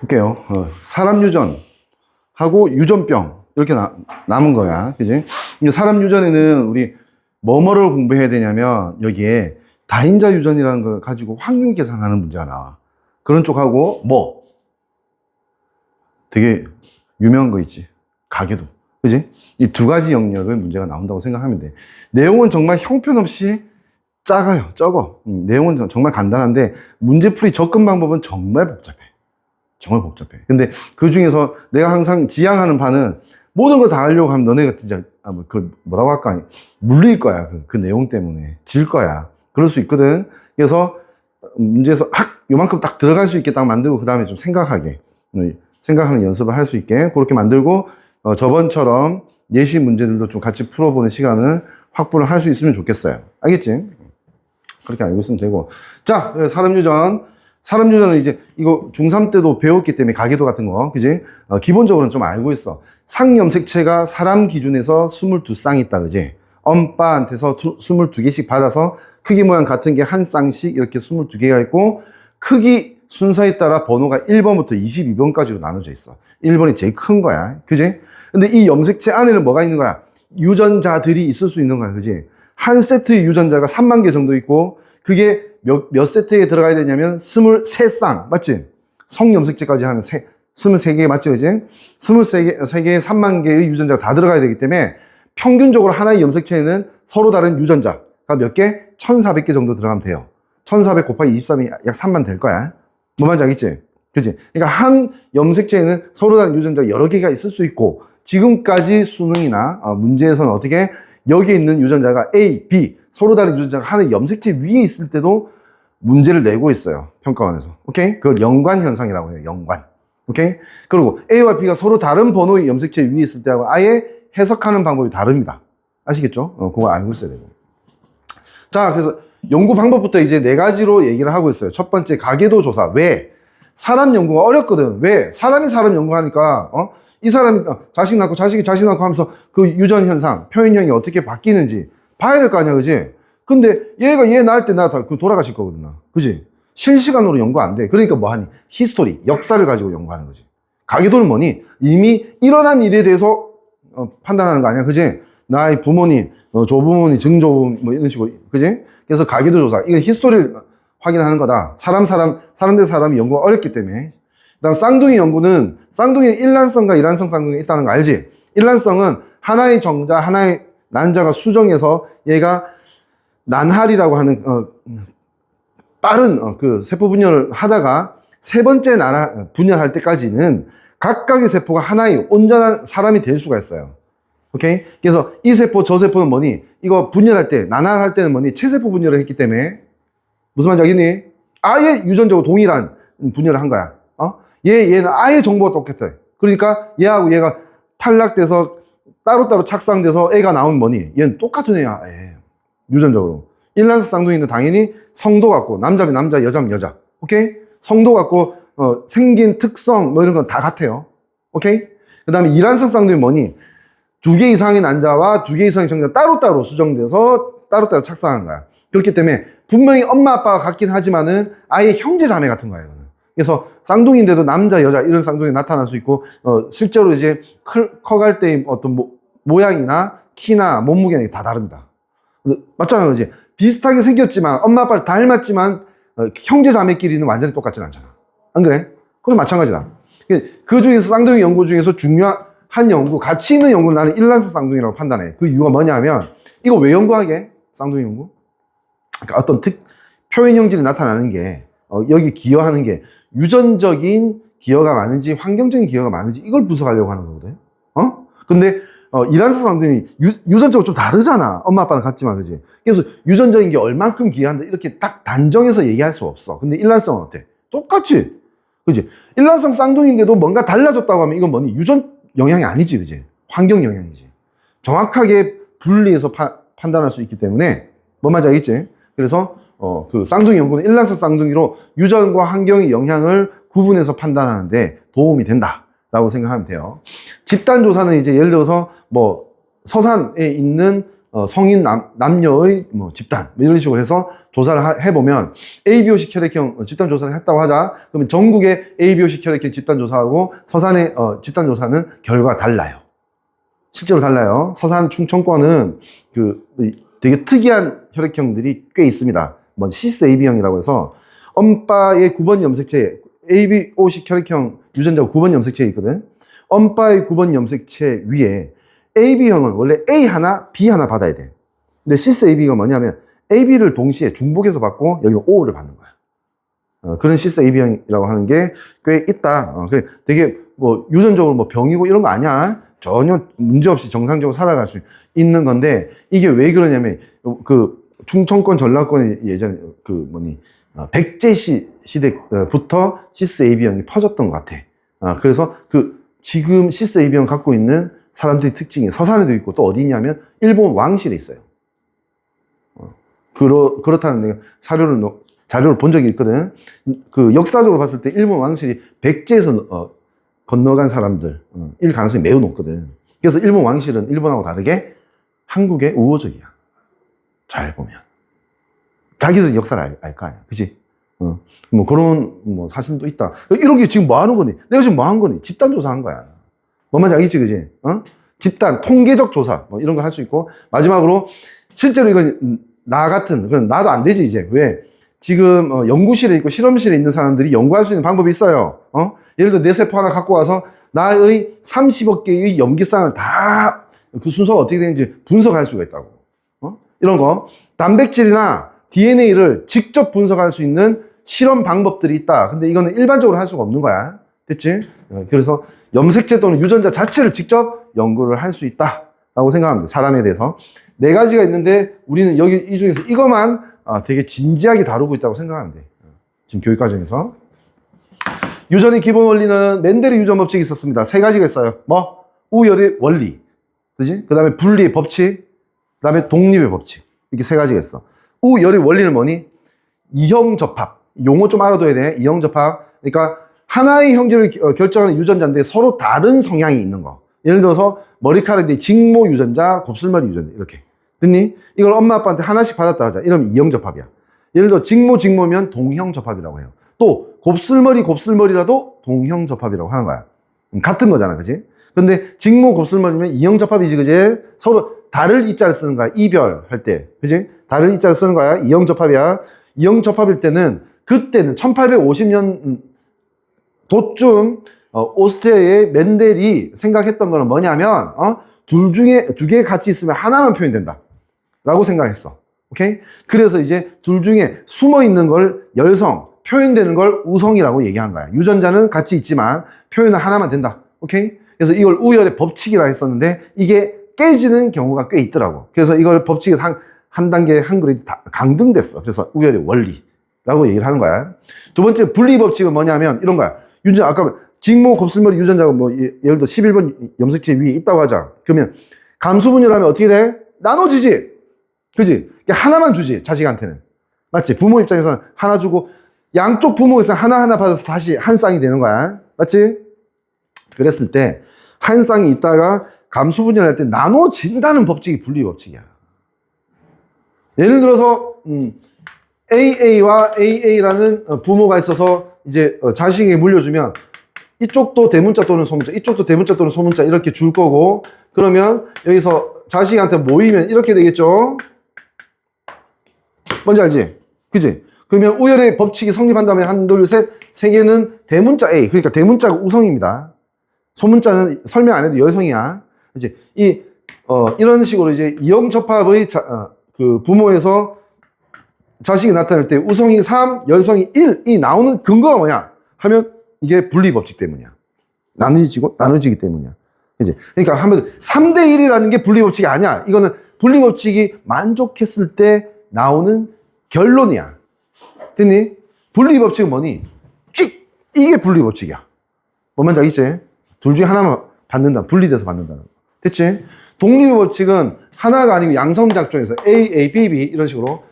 볼게요. 사람 유전하고 유전병 이렇게 남은 거야. 그지? 이제 사람 유전에는 우리 뭐뭐를 공부해야 되냐면 여기에 다인자 유전이라는 걸 가지고 확률 계산하는 문제가 나와. 그런 쪽하고 뭐 되게 유명한 거 있지. 가계도. 그지? 이 두 가지 영역의 문제가 나온다고 생각하면 돼. 내용은 정말 형편없이 작아요. 적어. 내용은 정말 간단한데 문제풀이 접근 방법은 정말 복잡해. 정말 복잡해. 근데 그 중에서 내가 항상 지향하는 바는 모든 걸 다 하려고 하면 너네가 진짜 뭐라고 할까? 물릴 거야. 그 내용 때문에. 질 거야. 그럴 수 있거든. 그래서 문제에서 요만큼 딱 들어갈 수 있게 딱 만들고 그 다음에 좀 생각하는 연습을 할 수 있게 그렇게 만들고 저번처럼 예시 문제들도 좀 같이 풀어보는 시간을 확보를 할 수 있으면 좋겠어요. 알겠지? 그렇게 알고 있으면 되고. 자, 사람 유전은 이제 이거 중3 때도 배웠기 때문에 가계도 같은 거, 그지? 기본적으로는 좀 알고 있어. 상염색체가 사람 기준에서 22쌍 있다, 그지? 엄빠한테서 22개씩 받아서 크기 모양 같은 게 한 쌍씩 이렇게 22개가 있고, 크기 순서에 따라 번호가 1번부터 22번까지로 나눠져 있어. 1번이 제일 큰 거야. 그지? 근데 이 염색체 안에는 뭐가 있는 거야? 유전자들이 있을 수 있는 거야. 그지? 한 세트의 유전자가 3만 개 정도 있고, 그게 몇 세트에 들어가야 되냐면 23쌍. 맞지? 성염색체까지 하면 23개 맞지? 그지? 23개에 3만 개의 유전자가 다 들어가야 되기 때문에 평균적으로 하나의 염색체에는 서로 다른 유전자가 몇 개? 1400개 정도 들어가면 돼요. 1400 곱하기 23이 약 3만 될 거야. 뭐 말인지 알겠지? 그치? 그러니까 한 염색체에는 서로 다른 유전자가 여러 개가 있을 수 있고, 지금까지 수능이나 문제에서는 어떻게 여기에 있는 유전자가 A, B, 서로 다른 유전자가 하나의 염색체 위에 있을 때도 문제를 내고 있어요. 평가원에서. 오케이? 그걸 연관 현상이라고 해요. 연관. 오케이? 그리고 A와 B가 서로 다른 번호의 염색체 위에 있을 때하고 아예 해석하는 방법이 다릅니다. 아시겠죠? 그거 알고 있어야 되고. 자, 그래서 연구 방법부터 이제 4가지로 얘기를 하고 있어요. 첫 번째, 가계도 조사. 왜? 사람 연구가 어렵거든. 왜? 사람이 사람 연구하니까, 이 사람이 자식 낳고 자식이 자식 낳고 하면서 그 유전 현상, 표현형이 어떻게 바뀌는지 봐야 될 거 아니야, 그지? 근데 얘가 얘 낳을 때 나 돌아가실 거거든, 나. 그지? 실시간으로 연구 안 돼. 그러니까 뭐 하니? 히스토리, 역사를 가지고 연구하는 거지. 가계도는 뭐니? 이미 일어난 일에 대해서 판단하는 거 아니야, 그지? 나의 부모님, 조부모님, 증조부모님, 뭐 이런 식으로, 그지? 그래서 가계도 조사. 이건 히스토리를 확인하는 거다. 사람 대 사람이 연구가 어렵기 때문에. 그 다음 쌍둥이 연구는, 쌍둥이에 일란성과 이란성 쌍둥이가 있다는 거 알지? 일란성은 하나의 정자, 하나의 난자가 수정해서 얘가 난할이라고 하는, 빠른, 그 세포 분열을 하다가 세 번째 분열할 때까지는 각각의 세포가 하나의 온전한 사람이 될 수가 있어요. 오케이? 그래서 이 세포, 저 세포는 뭐니? 이거 분열할 때, 난할할 때는 뭐니? 체세포 분열을 했기 때문에 무슨 말인지 알겠니? 아예 유전적으로 동일한 분열을 한 거야. 얘는 아예 정보가 똑같아. 그러니까 얘하고 얘가 탈락돼서 따로따로 착상돼서 애가 나온 뭐니? 얘는 똑같은 애야. 유전적으로. 일란성 쌍둥이는 당연히 성도 같고, 남자면 남자, 여자면 여자. 오케이? 성도 같고, 생긴 특성, 뭐 이런 건 다 같아요. 오케이? 그 다음에 이란성 쌍둥이 뭐니? 2개 이상의 난자와 2개 이상의 정자가 따로따로 수정돼서 따로따로 착상한 거야. 그렇기 때문에 분명히 엄마 아빠가 같긴 하지만은 아예 형제 자매 같은 거예요. 그래서 쌍둥이인데도 남자, 여자 이런 쌍둥이 나타날 수 있고, 실제로 이제 커갈 때의 어떤 모양이나 키나 몸무게는 다 다릅니다. 맞잖아, 그지? 비슷하게 생겼지만 엄마 아빠를 닮았지만 형제 자매끼리는 완전히 똑같진 않잖아. 안 그래? 그럼 마찬가지다. 그 중에서 쌍둥이 연구 중에서 중요한 연구, 가치 있는 연구를 나는 일란성 쌍둥이라고 판단해. 그 이유가 뭐냐면, 이거 왜 연구하게? 쌍둥이 연구? 그러니까 어떤 표현 형질이 나타나는 게, 여기 기여하는 게 유전적인 기여가 많은지 환경적인 기여가 많은지 이걸 분석하려고 하는 거거든. 근데 이란성 쌍둥이 유전적으로 좀 다르잖아. 엄마 아빠는 같지만, 그지? 그래서 유전적인 게 얼만큼 기여한다 이렇게 딱 단정해서 얘기할 수 없어. 근데 일란성은 어때? 똑같지, 그지? 일란성 쌍둥이인데도 뭔가 달라졌다고 하면 이건 뭐니? 유전 영향이 아니지, 그지? 환경 영향이지. 정확하게 분리해서 판단할 수 있기 때문에 뭔 말인지 알겠지? 그래서 그 쌍둥이 연구는 일란성 쌍둥이로 유전과 환경의 영향을 구분해서 판단하는데 도움이 된다라고 생각하면 돼요. 집단 조사는 이제 예를 들어서 뭐 서산에 있는 성인 남녀의 뭐 집단 뭐 이런 식으로 해서 조사를 해보면 ABO식 혈액형 집단 조사를 했다고 하자. 그러면 전국의 ABO식 혈액형 집단 조사하고 서산의 집단 조사는 결과가 달라요. 실제로 달라요. 서산 충청권은 그 되게 특이한 혈액형들이 꽤 있습니다. 뭐 시스 AB형이라고 해서 엄빠의 9번 염색체 ABO식 혈액형 유전자가 9번 염색체에 있거든. 엄빠의 9번 염색체 위에 AB형은 원래 A 하나, B 하나 받아야 돼. 근데 시스 AB가 뭐냐면 AB를 동시에 중복해서 받고 여기는 O를 받는 거야. 그런 시스 AB형이라고 하는 게 꽤 있다. 되게 뭐 유전적으로 뭐 병이고 이런 거 아니야. 전혀 문제없이 정상적으로 살아갈 수 있는 건데 이게 왜 그러냐면 그 충청권 전라권에 예전에 그 뭐니 백제 시대부터 시스 AB형이 퍼졌던 것 같아. 그래서 그 지금 시스 AB형 갖고 있는 사람들의 특징이 서산에도 있고 또 어디 있냐면 일본 왕실에 있어요. 그렇다는 내가 자료를 본 적이 있거든. 그 역사적으로 봤을 때 일본 왕실이 백제에서 건너간 사람들 일 가능성이 매우 높거든. 그래서 일본 왕실은 일본하고 다르게 한국의 우호적이야. 잘 보면 자기들 역사를 알 거 아니야, 그지? 뭐 그런 뭐 사실도 있다. 이런 게 지금 뭐 하는 거니? 내가 지금 뭐 한 거니? 집단 조사한 거야. 뭔 말인지 알겠지, 그지? 집단 통계적 조사 뭐 이런 거 할 수 있고 마지막으로 실제로 이건 나 같은 그건 나도 안 되지 이제 왜? 지금 연구실에 있고 실험실에 있는 사람들이 연구할 수 있는 방법이 있어요. 예를 들어 내 세포 하나 갖고 와서 나의 30억 개의 염기쌍을 다 그 순서가 어떻게 되는지 분석할 수가 있다고. 이런 거 단백질이나 DNA를 직접 분석할 수 있는 실험 방법들이 있다. 근데 이거는 일반적으로 할 수가 없는 거야. 됐지? 그래서 염색체 또는 유전자 자체를 직접 연구를 할 수 있다라고 생각합니다. 사람에 대해서. 네 가지가 있는데 우리는 여기 이 중에서 이것만 되게 진지하게 다루고 있다고 생각하면 돼. 지금 교육과정에서. 유전의 기본 원리는 멘델의 유전 법칙이 있었습니다. 세 가지가 있어요. 뭐? 우열의 원리. 그지? 그 다음에 분리의 법칙. 그 다음에 독립의 법칙. 이렇게 세 가지가 있어. 우열의 원리는 뭐니? 이형접합. 용어 좀 알아둬야 돼. 이형접합. 그러니까 하나의 형질을 결정하는 유전자인데 서로 다른 성향이 있는 거. 예를 들어서 머리카락이 직모 유전자, 곱슬머리 유전자 이렇게. 됐니? 이걸 엄마 아빠한테 하나씩 받았다 하자. 이러면 이형접합이야. 예를 들어 직모면 동형접합이라고 해요. 또 곱슬머리라도 동형접합이라고 하는 거야. 같은 거잖아, 그지? 근데 직모 곱슬머리면 이형접합이지, 그지? 서로 다를 이자를 쓰는 거야. 이별할 때, 그지? 다를 이자를 쓰는 거야. 이형접합이야. 이형접합일 때는 그때는 1850년 도쯤 오스트리아의 멘델이 생각했던 거는 뭐냐면 둘 중에 두 개 같이 있으면 하나만 표현된다 라고 생각했어. 오케이? 그래서 이제 둘 중에 숨어 있는 걸 열성, 표현되는 걸 우성이라고 얘기한 거야. 유전자는 같이 있지만 표현은 하나만 된다. 오케이? 그래서 이걸 우열의 법칙이라 했었는데 이게 깨지는 경우가 꽤 있더라고. 그래서 이걸 법칙에서 한 단계 한 그레이드 강등됐어. 그래서 우열의 원리라고 얘기를 하는 거야. 두 번째 분리 법칙은 뭐냐면 이런 거야. 유전자 아까 직모 곱슬머리 유전자가 뭐 예를 들어 11번 염색체 위에 있다고 하자. 그러면 감수분열하면 어떻게 돼? 나눠지지. 그지? 하나만 주지, 자식한테는. 맞지? 부모 입장에서는 하나 주고 양쪽 부모에서 하나하나 받아서 다시 한 쌍이 되는 거야. 맞지? 그랬을 때 한 쌍이 있다가 감수분열할 때 나눠진다는 법칙이 분리 법칙이야. 예를 들어서 AA와 AA라는 부모가 있어서 이제 자식에게 물려주면 이쪽도 대문자 또는 소문자, 이쪽도 대문자 또는 소문자 이렇게 줄 거고 그러면 여기서 자식한테 모이면 이렇게 되겠죠? 뭔지 알지? 그지? 그러면 우열의 법칙이 성립한다면 한, 둘, 셋, 세 개는 대문자 A. 그러니까 대문자가 우성입니다. 소문자는 설명 안 해도 열성이야. 이제 이런 식으로 이제 이형접합의 그 부모에서 자식이 나타날 때 우성이 3, 열성이 1이 나오는 근거가 뭐냐? 하면 이게 분리 법칙 때문이야. 나눠지기 때문이야. 그지? 그러니까 하면 3대 1이라는 게 분리 법칙이 아니야. 이거는 분리 법칙이 만족했을 때 나오는 결론이야. 됐니? 분리 법칙은 뭐니? 찍! 이게 분리 법칙이야. 뭔 말인지 알겠지? 둘 중에 하나만 받는다. 분리돼서 받는다는 거. 됐지? 독립의 법칙은 하나가 아니고 양성작용에서 A, A, B, B 이런 식으로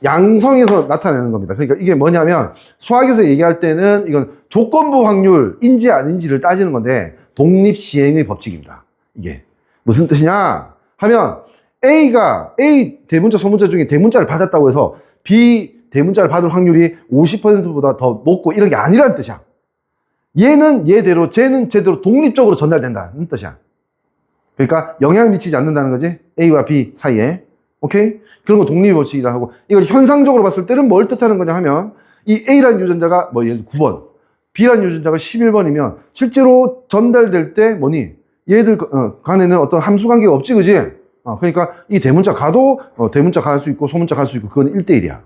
양성에서 나타내는 겁니다. 그러니까 이게 뭐냐면 수학에서 얘기할 때는 이건 조건부 확률인지 아닌지를 따지는 건데 독립시행의 법칙입니다. 이게 무슨 뜻이냐 하면 A 대문자, 소문자 중에 대문자를 받았다고 해서 B 대문자를 받을 확률이 50%보다 더 높고 이런 게 아니라는 뜻이야. 얘는 얘대로, 쟤는 쟤대로 독립적으로 전달된다는 뜻이야. 그러니까 영향을 미치지 않는다는 거지. A와 B 사이에. 오케이? 그런 거 독립법칙이라 하고, 이걸 현상적으로 봤을 때는 뭘 뜻하는 거냐 하면, 이 A라는 유전자가 뭐 예를 들어 9번, B라는 유전자가 11번이면 실제로 전달될 때 뭐니? 얘들 간에는 어떤 함수 관계가 없지, 그지? 그러니까 이 대문자 가도 대문자 갈 수 있고 소문자 갈 수 있고 그건 1대1이야.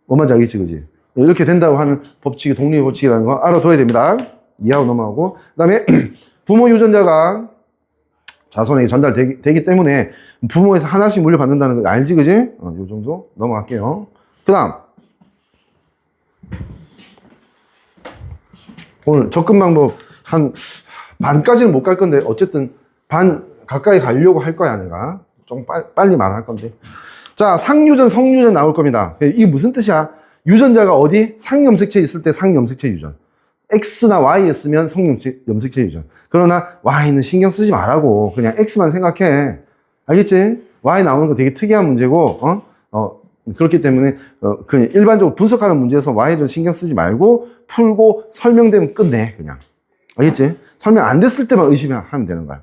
뭔지 알겠지, 그지? 이렇게 된다고 하는 법칙이 독립법칙이라는 거 알아둬야 됩니다. 이해하고 넘어가고. 그 다음에 부모 유전자가 자손에게 전달되기 때문에 부모에서 하나씩 물려받는다는 거 알지, 그지? 요 정도 넘어갈게요. 그 다음. 오늘 접근 방법 한 반까지는 못 갈 건데 어쨌든 반 가까이 가려고 할 거야, 내가. 좀 빨리 말할 건데. 자, 상유전, 성유전 나올 겁니다. 이게 무슨 뜻이야? 유전자가 어디? 상염색체에 있을 때 상염색체 유전. X나 Y였으면 성염색체 유전. 그러나 Y는 신경 쓰지 말라고. 그냥 X만 생각해. 알겠지? Y 나오는 거 되게 특이한 문제고, 그렇기 때문에, 그냥 일반적으로 분석하는 문제에서 Y를 신경 쓰지 말고, 풀고 설명되면 끝내, 그냥. 알겠지? 설명 안 됐을 때만 의심하면 되는 거야.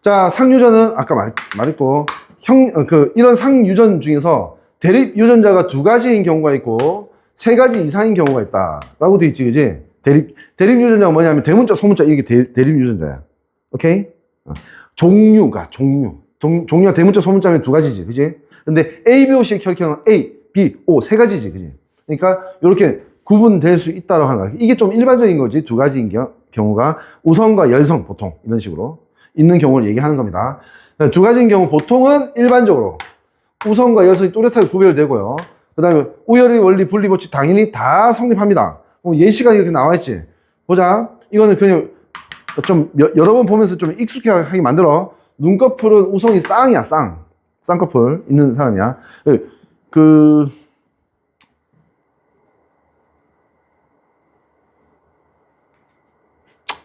자, 상유전은 아까 말했고, 이런 상유전 중에서 대립 유전자가 2가지인 경우가 있고, 3가지 이상인 경우가 있다. 라고 돼 있지, 그지? 대립 유전자가 뭐냐면 대문자, 소문자, 이게 대립 유전자야. 오케이? 종류가 대문자, 소문자면 2가지지, 그지? 근데 A, B, O, C의 혈액형은 A, B, O 3가지지, 그지? 그러니까 이렇게 구분될 수 있다고 하는 거야. 이게 좀 일반적인 거지, 2가지인 경우가. 우성과 열성, 보통 이런 식으로 있는 경우를 얘기하는 겁니다. 2가지인 경우 보통은 일반적으로 우성과 열성이 뚜렷하게 구별되고요. 그 다음에 우열의 원리, 분리법칙 당연히 다 성립합니다. 예시가 이렇게 나와 있지. 보자. 이거는 그냥 좀 여러 번 보면서 좀 익숙하게 만들어. 눈꺼풀은 우성이 쌍이야, 쌍꺼풀 있는 사람이야.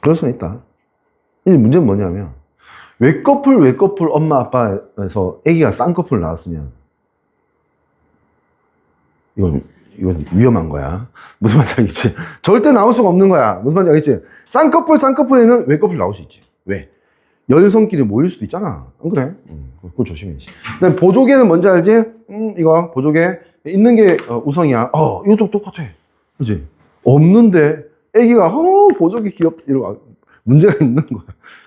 그럴 수는 있다. 이 문제는 뭐냐면, 외꺼풀 엄마 아빠에서 아기가 쌍꺼풀 나왔으면, 이건 위험한 거야. 무슨 말인지 알겠지? 절대 나올 수가 없는 거야. 무슨 말인지 알겠지? 쌍꺼풀에는 외꺼풀 나올 수 있지. 왜? 열성끼리 모일 수도 있잖아. 안 그래? 그거 조심해야지. 그다음에 보조개는 뭔지 알지? 이거 보조개 있는 게 우성이야. 이것도 똑같아. 그지? 없는데 애기가 보조개 귀엽다 이러고 문제가 있는 거야.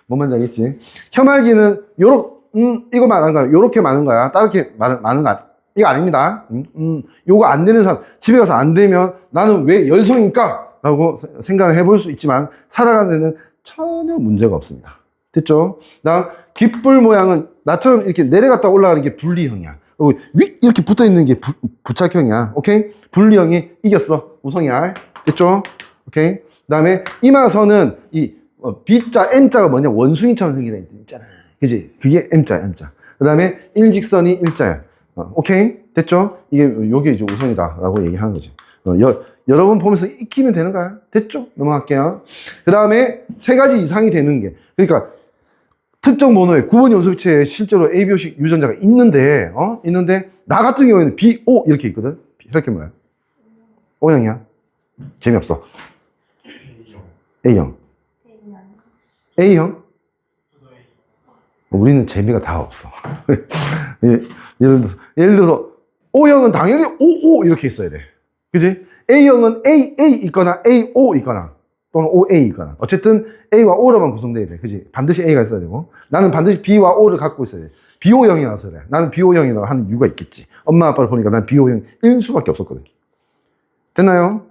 뭔 말인지 알겠지? 혐알기는 이거 말하는 거야. 요렇게 많은 거야. 따르게 많은 거야. 이거 아닙니다. 요거 안 되는 사람, 집에 가서 안 되면 나는 왜 열성일까? 라고 생각을 해볼 수 있지만 살아가는 데는 전혀 문제가 없습니다. 됐죠? 다음, 귓불 모양은 나처럼 이렇게 내려갔다 올라가는 게 분리형이야. 윗 이렇게 붙어 있는 게 부착형이야. 오케이? 분리형이 이겼어. 우성이야. 됐죠? 오케이? 그 다음에 이마선은 이 B자, M자가 뭐냐? 원숭이처럼 생긴 애 있잖아. 그지? 그게 M자야. 그 다음에 일직선이 일자야. 오케이? 됐죠? 요게 이제 우성이다. 라고 얘기하는 거지. 여러분 보면서 익히면 되는 거야. 됐죠? 넘어갈게요. 그 다음에 3가지 이상이 되는 게, 그러니까 특정 번호의 9번 연속체에 실제로 ABO식 유전자가 있는데, 나 같은 경우에는 B, O 이렇게 있거든? 이렇게 뭐야? O형이야? 재미없어. A형. A형? 우리는 재미가 다 없어. 예를 들어서, O형은 당연히 OO 이렇게 있어야 돼. 그지? A형은 AA 있거나 AO 있거나, 또는 OA 있거나. 어쨌든 A와 O로만 구성돼야 돼. 그지? 반드시 A가 있어야 되고. 나는 반드시 B와 O를 갖고 있어야 돼. BO형이라서 그래. 나는 BO형이라고 하는 이유가 있겠지. 엄마 아빠를 보니까 난 BO형일 수밖에 없었거든. 됐나요?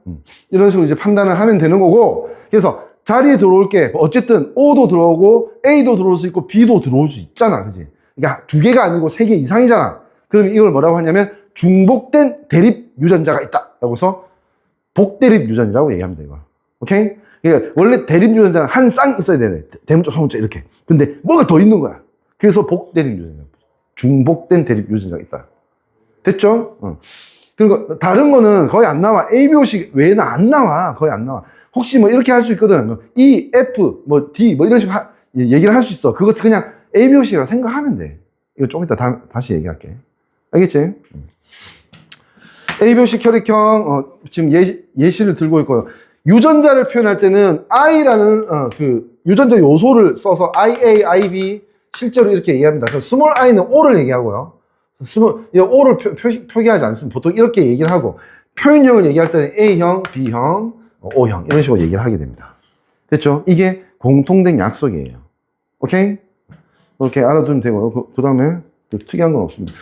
이런 식으로 이제 판단을 하면 되는 거고, 그래서 자리에 들어올 게, 어쨌든 O도 들어오고, A도 들어올 수 있고, B도 들어올 수 있잖아. 그지? 그러니까 2개가 아니고 3개 이상이잖아. 그럼 이걸 뭐라고 하냐면, 중복된 대립 유전자가 있다. 라고 해서, 복대립 유전이라고 얘기합니다, 이거. 오케이? 그러니까 원래 대립 유전자는 한 쌍 있어야 되네. 대문자, 소문자 이렇게. 근데 뭐가 더 있는 거야. 그래서 복대립 유전자. 중복된 대립 유전자가 있다. 됐죠? 그리고 다른 거는 거의 안 나와. ABO식 외에는 안 나와. 거의 안 나와. 혹시 뭐 이렇게 할 수 있거든. E, F, 뭐 D, 뭐 이런 식으로 얘기를 할 수 있어. 그거 그냥 ABO식이라 생각하면 돼. 이거 좀 이따 다시 얘기할게. 알겠지? A표식 혈액형, 지금 예시를 들고 있고요. 유전자를 표현할 때는 I라는, 그, 유전자 요소를 써서 IA, IB, 실제로 이렇게 얘기합니다. 그래서 스몰 i는 O를 얘기하고요. O를 표기하지 않습니다. 보통 이렇게 얘기를 하고, 표현형을 얘기할 때는 A형, B형, O형, 이런 식으로 얘기를 하게 됩니다. 됐죠? 이게 공통된 약속이에요. 오케이? 이렇게 알아두면 되고요. 그 다음에 특이한 건 없습니다.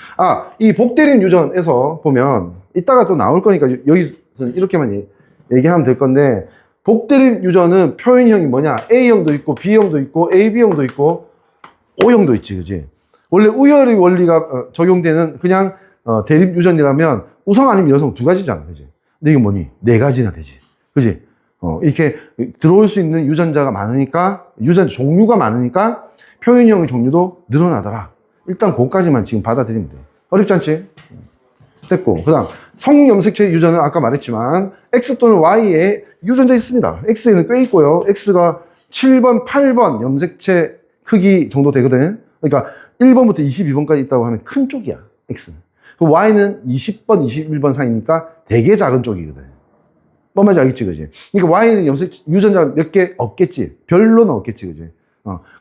이 복대림 유전에서 보면, 이따가 또 나올 거니까 여기서 이렇게만 얘기하면 될 건데, 복대림 유전은 표현형이 뭐냐? A형도 있고, B형도 있고, AB형도 있고, O형도 있지, 그지? 원래 우열의 원리가 적용되는 그냥 대립 유전이라면 우성 아니면 여성 두 가지잖아, 그지? 근데 이게 뭐니? 네 가지나 되지, 그지? 이렇게 들어올 수 있는 유전자가 많으니까, 유전자 종류가 많으니까 표현형의 종류도 늘어나더라. 일단 그것까지만 지금 받아들이면 돼. 어렵지 않지? 됐고, 그 다음 성염색체 유전은 아까 말했지만 X 또는 Y에 유전자 있습니다. X에는 꽤 있고요. X가 7번, 8번 염색체 크기 정도 되거든. 그러니까 1번부터 22번까지 있다고 하면 큰 쪽이야, X는. 그 Y는 20번, 21번 사이니까 되게 작은 쪽이거든. 뭔 말인지 알겠지, 그지? 그러니까 Y는 유전자 몇 개 없겠지. 별로는 없겠지, 그지?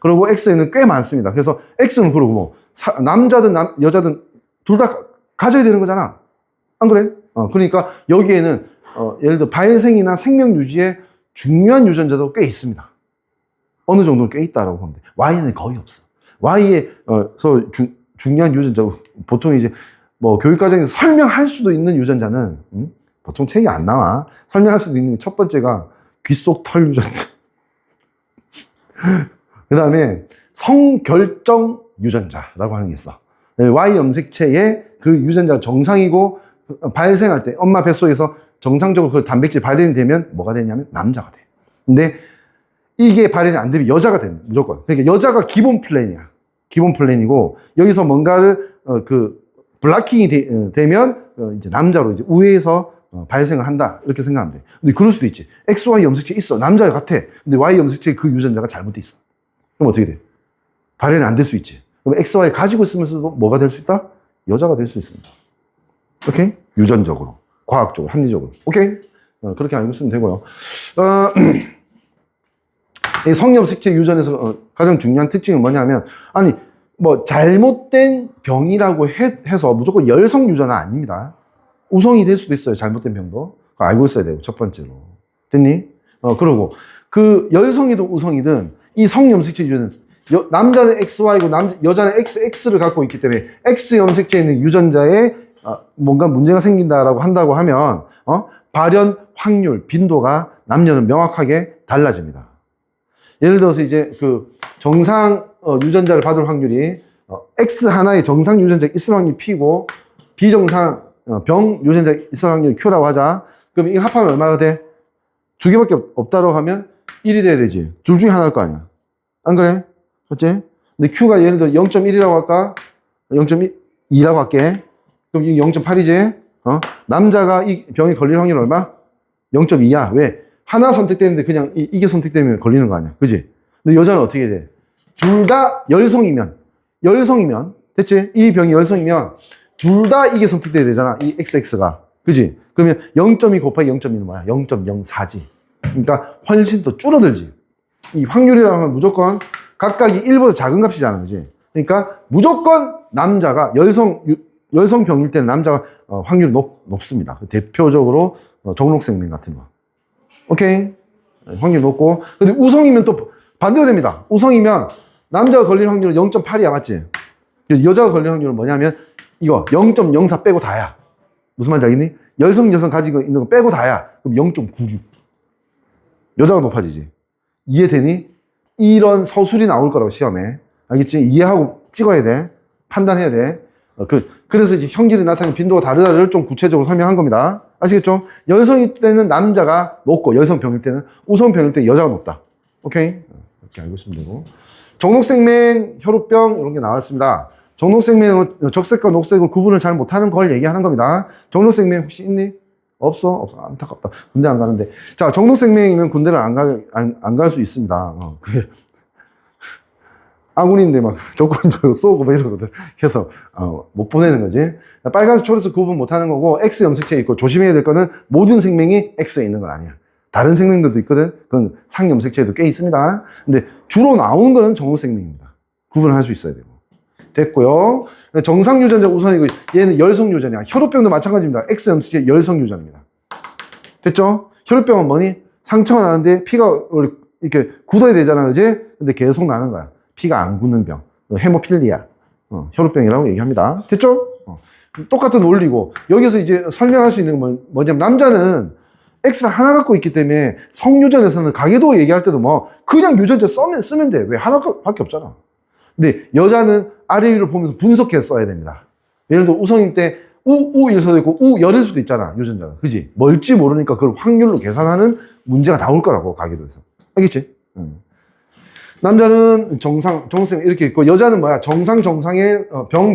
그리고 X에는 꽤 많습니다. 그래서 X는 그러고 뭐, 남자든 여자든 둘 다 가져야 되는 거잖아. 안 그래? 그러니까 여기에는, 예를 들어 발생이나 생명 유지에 중요한 유전자도 꽤 있습니다. 어느 정도는 꽤 있다라고 보면 돼. Y는 거의 없어. Y에서 중요한 유전자, 보통 이제 뭐 교육과정에서 설명할 수도 있는 유전자는, 보통 책이 안 나와. 설명할 수도 있는 첫 번째가 귀 속 털 유전자. 그 다음에 성결정 유전자라고 하는 게 있어. Y 염색체의 그 유전자가 정상이고 발생할 때 엄마 뱃속에서 정상적으로 그 단백질 발현이 되면 뭐가 되냐면 남자가 돼. 근데 이게 발현이 안 되면 여자가 됩니다. 무조건. 그러니까 여자가 기본 플랜이야. 기본 플랜이고 여기서 뭔가를 블락킹이 되면 이제 남자로 이제 우회해서 발생을 한다. 이렇게 생각하면 돼. 근데 그럴 수도 있지. XY 염색체 있어. 남자 같아. 근데 Y 염색체 그 유전자가 잘못돼 있어. 그럼 어떻게 돼? 발현이 안 될 수 있지. 그럼 XY 가지고 있으면서도 뭐가 될 수 있다? 여자가 될 수 있습니다. 오케이? 유전적으로, 과학적으로, 합리적으로. 오케이? 그렇게 알고 있으면 되고요. 이 성염색체 유전에서 가장 중요한 특징은 뭐냐면, 뭐 잘못된 병이라고 해서 무조건 열성 유전은 아닙니다. 우성이 될 수도 있어요. 잘못된 병도. 알고 있어야 되고, 첫 번째로. 됐니? 그러고 그 열성이든 우성이든 이 성염색체 유전은 남자는 XY고 여자는 XX를 갖고 있기 때문에 X 염색체에 있는 유전자에 뭔가 문제가 생긴다라고 한다고 하면 발현 확률, 빈도가 남녀는 명확하게 달라집니다. 예를 들어서 이제 그 정상 유전자를 받을 확률이 X 하나의 정상 유전자가 있을 확률이 P고 비정상 병 유전자가 있을 확률이 Q라고 하자. 그럼 이거 합하면 얼마나 돼? 두 개밖에 없다고 하면 1이 돼야 되지. 둘 중에 하나일 거 아니야. 안 그래? 그렇지? 근데 Q가 예를 들어 0.1이라고 할까? 0.2라고 할게. 그럼 이게 0.8이지? 남자가 이 병에 걸릴 확률 얼마? 0.2야. 왜? 하나 선택되는데 그냥 이게 선택되면 걸리는 거 아니야. 그지? 근데 여자는 어떻게 돼? 둘 다 열성이면, 됐지? 이 병이 열성이면 둘 다 이게 선택돼야 되잖아. 이 XX가. 그지? 그러면 0.2 곱하기 0.2는 뭐야? 0.04지. 그러니까 훨씬 더 줄어들지. 이 확률이라고 하면 무조건 각각이 1보다 작은 값이잖아. 그지? 그러니까 무조건 남자가 열성병일 때는 남자가 확률이 높습니다. 대표적으로 정록생명 같은 거. 오케이? 확률 높고. 근데 우성이면 또 반대가 됩니다. 우성이면 남자가 걸릴 확률은 0.8이야. 맞지? 여자가 걸릴 확률은 뭐냐면 이거 0.04 빼고 다야. 무슨 말인지 알겠니? 여성 가지고 있는 거 빼고 다야. 그럼 0.96. 여자가 높아지지. 이해되니? 이런 서술이 나올 거라고 시험에. 알겠지? 이해하고 찍어야 돼. 판단해야 돼. 그래서 이제 형질이 나타나는 빈도가 다르다를 좀 구체적으로 설명한 겁니다. 아시겠죠? 열성일 때는 남자가 높고 열성병일 때는 우성병일 때 여자가 높다. 오케이? 이렇게 알고 있으면 되고. 정록생명, 혈우병 이런 게 나왔습니다. 정록생명은 적색과 녹색을 구분을 잘 못하는 걸 얘기하는 겁니다. 정록생명 혹시 있니? 없어? 안타깝다. 군대 안 가는데. 자, 정록생명이면 군대를 안 갈 수 있습니다. 아군인데 막 조건 쏘고 뭐 이러거든. 그래서 못 보내는 거지. 빨간색, 초록색 구분 못 하는 거고, X 염색체에 있고, 조심해야 될 거는 모든 생명이 X에 있는 건 아니야. 다른 생명들도 있거든. 그건 상염색체에도 꽤 있습니다. 근데 주로 나오는 거는 정호 생명입니다. 구분을 할 수 있어야 되고. 됐고요. 정상 유전자 우선이고, 얘는 열성 유전이야. 혈우병도 마찬가지입니다. X 염색체 열성 유전입니다. 됐죠? 혈우병은 뭐니? 상처가 나는데 피가 이렇게 굳어야 되잖아, 그지? 근데 계속 나는 거야. 피가 안 굳는 병. 헤모필리아. 혈우병이라고 얘기합니다. 됐죠? 똑같은 원리고, 여기서 이제 설명할 수 있는 건 뭐냐면, 남자는 X를 하나 갖고 있기 때문에 성유전에서는 가계도 얘기할 때도 뭐, 그냥 유전자 쓰면 돼. 왜 하나밖에 없잖아. 근데 여자는 아래 위를 보면서 분석해서 써야 됩니다. 예를 들어 우성인 때 우일 수도 있고 우열일 수도 있잖아, 유전자가. 그지? 뭘지 모르니까 그걸 확률로 계산하는 문제가 나올 거라고, 가계도에서. 알겠지? 남자는 정성 이렇게 있고, 여자는 뭐야? 정상에 병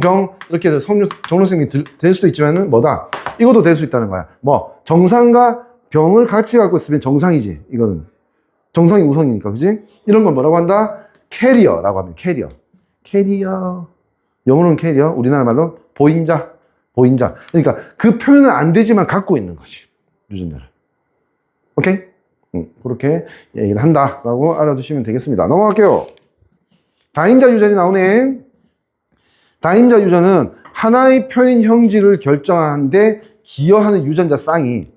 이렇게 해서 정로생이 될 수도 있지만은 뭐다? 이것도 될 수 있다는 거야. 뭐 정상과 병을 같이 갖고 있으면 정상이지. 이거는 정상이 우성이니까, 그지? 이런 걸 뭐라고 한다? 캐리어라고 하면 캐리어. 영어로는 캐리어, 우리나라 말로 보인자. 그러니까 그 표현은 안 되지만 갖고 있는 것이 유전자를. 오케이? 그렇게 얘기를 한다라고 알아두시면 되겠습니다. 넘어갈게요. 다인자 유전이 나오네. 다인자 유전은 하나의 표현 형질을 결정하는데 기여하는 유전자 쌍이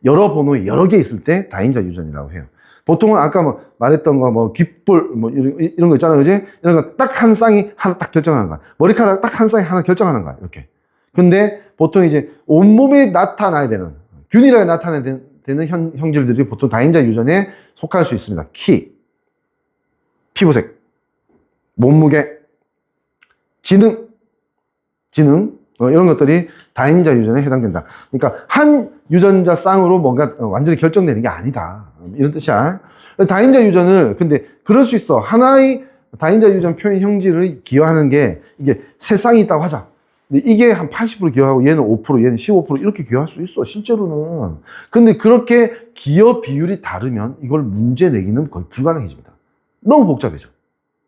여러 번호에 여러 개 있을 때 다인자 유전이라고 해요. 보통은 아까 뭐 말했던 거, 뭐 귓볼, 뭐 이런 거 있잖아, 그지? 이런 거 딱 한 쌍이 하나 딱 결정하는 거야. 머리카락 딱 한 쌍이 하나 결정하는 거야, 이렇게. 근데 보통 이제 온몸에 나타나야 되는, 균일하게 나타나야 되는 형질들이 보통 다인자 유전에 속할 수 있습니다. 키, 피부색, 몸무게, 지능, 이런 것들이 다인자 유전에 해당된다. 그러니까 한 유전자 쌍으로 뭔가 완전히 결정되는 게 아니다, 이런 뜻이야. 다인자 유전을, 근데 그럴 수 있어. 하나의 다인자 유전 표현 형질을 기여하는 게 이게 세 쌍이 있다고 하자. 근데 이게 한 80% 기여하고 얘는 5%, 얘는 15% 이렇게 기여할 수 있어, 실제로는. 근데 그렇게 기여 비율이 다르면 이걸 문제 내기는 거의 불가능해집니다. 너무 복잡해져.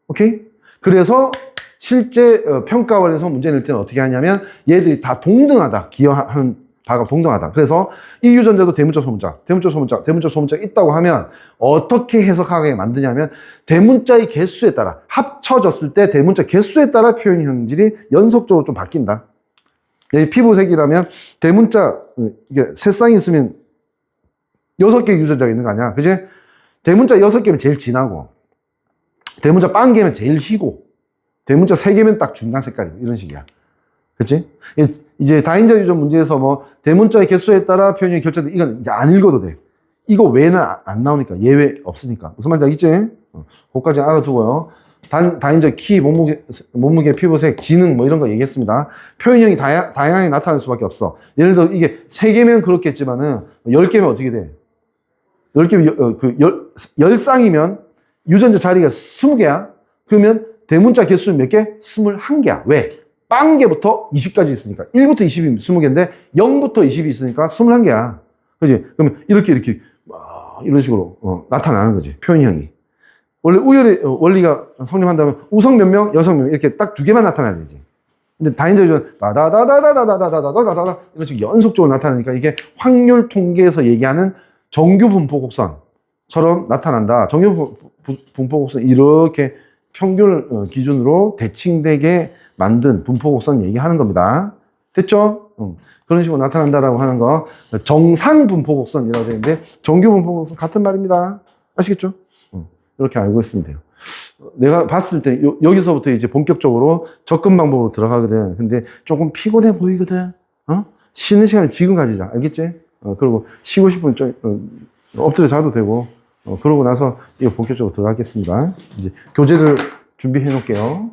오케이? 그래서 실제 평가원에서 문제 낼 때는 어떻게 하냐면, 얘들이 다 동등하다, 기여하는 바가 동등하다. 그래서 이 유전자도 대문자, 소문자 있다고 하면 어떻게 해석하게 만드냐면, 대문자의 개수에 따라 합쳐졌을 때 대문자 개수에 따라 표현 형질이 연속적으로 좀 바뀐다. 여기 피부색이라면 대문자 이게 세 쌍이 있으면 6개 유전자가 있는 거 아니야, 그지? 대문자 6개면 제일 진하고, 대문자 1개면 제일 희고, 대문자 3개면 딱 중간 색깔이고, 이런 식이야. 그치? 이제 다인자 유전 문제에서 뭐 대문자의 개수에 따라 표현이 결정돼, 이건 이제 안 읽어도 돼. 이거 외에는 안 나오니까, 예외 없으니까. 무슨 말인지 알겠지? 그것까지 알아두고요. 다인자 키, 몸무게, 피부색, 지능 뭐 이런 거 얘기했습니다. 표현형이 다양하게 나타날 수밖에 없어. 예를 들어 이게 3개면 그렇겠지만은 10개면 어떻게 돼? 10개면 10쌍이면 유전자 자리가 20개야. 그러면 대문자 개수는 몇 개? 21개야. 왜? 0개부터 20까지 있으니까. 1부터 20이 20개인데 0부터 20이 있으니까 21개야. 그지? 그러면 이렇게 이런 식으로 나타나는 거지, 표현형이. 원래 우열의 원리가 성립한다면 우성 몇 명, 여성 몇 명 이렇게 딱 2개만 나타나야 되지. 근데 다인자 유전 다다다다다다다다다다다 이런 식으로 연속적으로 나타나니까 이게 확률 통계에서 얘기하는 정규 분포 곡선처럼 나타난다. 정규 분포 곡선, 이렇게 평균을 기준으로 대칭되게 만든 분포 곡선 얘기하는 겁니다. 됐죠? 그런 식으로 나타난다라고 하는 거 정상 분포 곡선이라고 되는데, 정규 분포 곡선 같은 말입니다. 아시겠죠? 이렇게 알고 있으면 돼요. 내가 봤을 때 여기서부터 이제 본격적으로 접근 방법으로 들어가거든. 근데 조금 피곤해 보이거든. 쉬는 시간에 지금 가지자. 알겠지? 그리고 쉬고 싶으면 좀 엎드려 자도 되고. 그러고 나서 이거 본격적으로 들어가겠습니다. 이제 교재를 준비해 놓을게요.